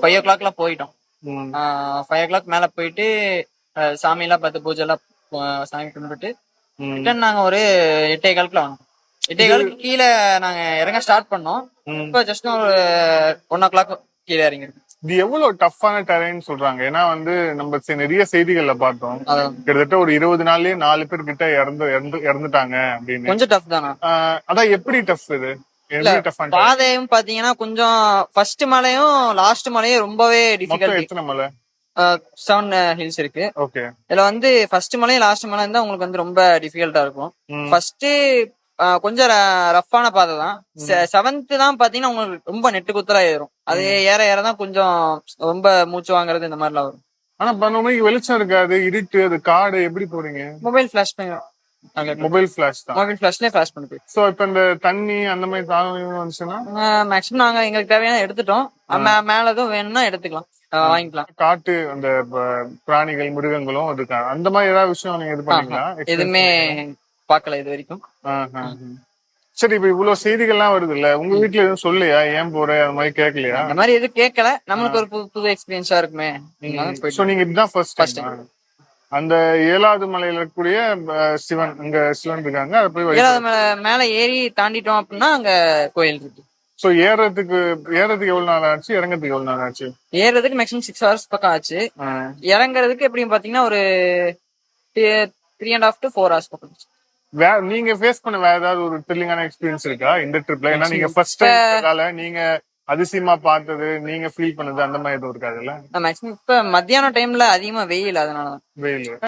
5 o'clock போயிட்டோம். ம். 5 o'clock மேல போயிட்டு சாமி எல்லாம் பார்த்து பூஜை எல்லாம் சாமி கும்பிட்டு ம். ரிட்டர்ன் நாங்க ஒரு 8:15 வந்தோம். 8:15 கீழே நாங்க இறங்க ஸ்டார்ட் பண்ணோம். ம். இப்போ ஜஸ்ட் ஒரு 1 o'clock கீழே இறங்கிருக்கோம். இது எவ்வளவு டஃப்பான டெரைன் சொல்றாங்க? ஏன்னா வந்து நம்ம நிறைய செய்திகள்ல பார்த்தோம், அதான் கிட்டத்தட்ட ஒரு 20 நாள்லயே 4 பேர் கிட்ட இறந்துட்டாங்க அப்படின்னு. கொஞ்சம் டஃப் தானா? அதான் எப்படி டஃப் இது? எப்படி டஃப்? பாதையும் பாத்தீங்கன்னா கொஞ்சம் ஃபர்ஸ்ட் மலையும் லாஸ்ட் மலையும் ரொம்பவே மொத்தம் டிஃபிகல்ட். எத்தனை மலை? 7 ஹில்ஸ் இருக்கு. ஓகே. இதுல வந்து ஃபர்ஸ்ட் மலையும் லாஸ்ட் மலை தான் உங்களுக்கு வந்து ரொம்ப டிஃபிகல்ட்டா இருக்கும். ம். ஃபர்ஸ்ட் கொஞ்சம் ரஃப்பான பாதை தான். 7th தான் பாத்தீங்கன்னா உங்களுக்கு ரொம்ப நெட்டு குத்தலா ஏறும். அது ஏற ஏற தான் கொஞ்சம் ரொம்ப மூச்சு வாங்குறது இந்த மாதிரிலாம் வரும். ஆனா 11 மணிக்கு வெளிச்சம் இருக்காது, இருட்டு, அது காடு, எப்படி போறீங்க? மொபைல் ஃபிளாஷ் மொபைல் பிளாஷ் தான். மொபைல் ஃபிளாஷ்லயே ஃபிளாஷ் பண்ணி போயிடும். சோ இப்ப இந்த தண்ணி அந்த மாதிரி தாகம் வந்துச்சுன்னா மேக்ஸிமம் நாங்க எங்களுக்கு தேவையான எடுத்துட்டோம். மேல எதுவும் வேணும்னா எடுத்துக்கலாம், வாங்கிக்கலாம். காட்டு அந்த பிராணிகள் மிருகங்களும் இருக்கா, அந்த மாதிரி ஏதாவது விஷயம் நீங்க இது பண்ணீங்களா? எதுவுமே பாக்கல இது வரைக்கும். சரி, இப்ப இவ்வளவு செய்திகள்லாம் வருது இல்ல, உங்க வீட்டுல எதுவும் சொல்லையா, ஏன் போற அந்த மாதிரி கேட்கலையா? அந்த மாதிரி எதுவும் கேட்கல. நம்மளுக்கு ஒரு புது எக்ஸ்பீரியன்ஸா இருக்குமே. சோ நீங்க இதுதான் ஃபர்ஸ்ட் டைம் அந்த 7வது மலையில இருக்கக்கூடிய சிவன், அங்க சிவன் இருக்காங்க, அதை போய் 7வது மேல ஏறி தாண்டிட்டோம் அப்படின்னா அங்க கோயில் இருக்கு. சோ ஏறதுக்கு எவ்வளவு நாள் ஆச்சு, இறங்கறதுக்கு எவ்வளவு நாள் ஆச்சு? ஏறதுக்கு மேக்ஸிமம் 6 hours பக்கம் ஆச்சு. இறங்குறதுக்கு எப்படியும் பாத்தீங்கன்னா ஒரு 3.5 to 4 hours பக்கம். நீங்க ஃபேஸ் பண்ண வேற ஏதாவது ஒரு த்ரில்லிங்கான எக்ஸ்பீரியன்ஸ் இருக்கா இந்த ட்ரிப்ல? ஏன்னா நீங்க ஃபர்ஸ்ட் டைம், நீங்க அதிசயமா பார்த்தது, நீங்க ஃபீல் பண்ணது அந்த மாதிரி எதுவும் இருக்காதுல்ல? மேக்ஸிமம் இப்ப மத்தியான டைம்ல அதிகமா வெயில், அதனாலதான் வெயில்.